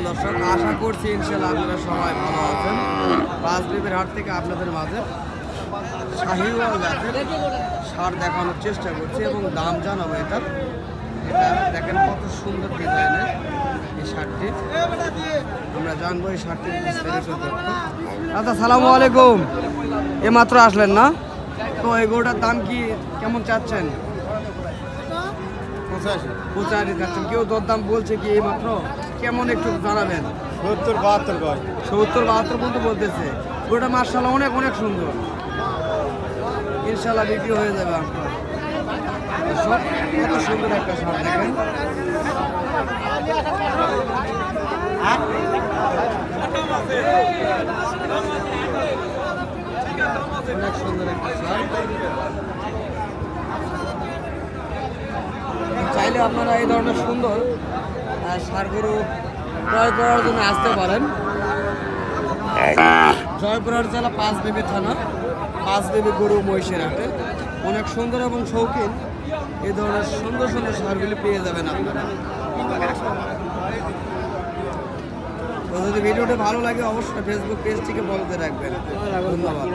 দর্শক, আশা করছি ইনশাআল্লাহ আপনারা সবাই ভালো আছেন। পাঁচবিবির হাট থেকে আপনাদের মাঝে শাহিওয়াল জাতের ষাঁড় দেখানোর চেষ্টা করছি এবং দাম জানাবো এটা দেখেন কত সুন্দর ডিজাইনের এই ষাঁড়টি। আমরা জানবো এই ষাঁড়টির বিস্তারিত। আচ্ছা, সালামু আলাইকুম। মাত্র আসলেন না? তো এই গরুটার দাম কি কেমন চাচ্ছেন? 85 চাচ্ছেন। কেউ দরদাম বলছে কি এই মাত্র? কেমন একটু জানাবেন? 70-72 পর্যন্ত বলতেছে। গরুটা মার্শাল্লাহ অনেক অনেক সুন্দর, ইনশাল্লাহ বিক্রি হয়ে যাবে। আপনার কত সুন্দর একটা ষাঁড় দেখেন। অনেক সুন্দর একটা ষাঁড়। চাইলে আপনারা এই ধরনের সুন্দর ষাঁড় গরু ক্রয় করার জন্য আসতে পারেন। জয়পুরহাট জেলা পাঁচবিবি থানা, পাঁচবিবি গরু মহিষের হাটে অনেক সুন্দর এবং শৌখিন এই ধরনের সুন্দর সুন্দর ষাঁড়গুলি পেয়ে যাবেন আপনারা। তো যদি ভিডিওটি ভালো লাগে অবশ্যই ফেসবুক পেজটিকে ফলোতে রাখবেন। ধন্যবাদ।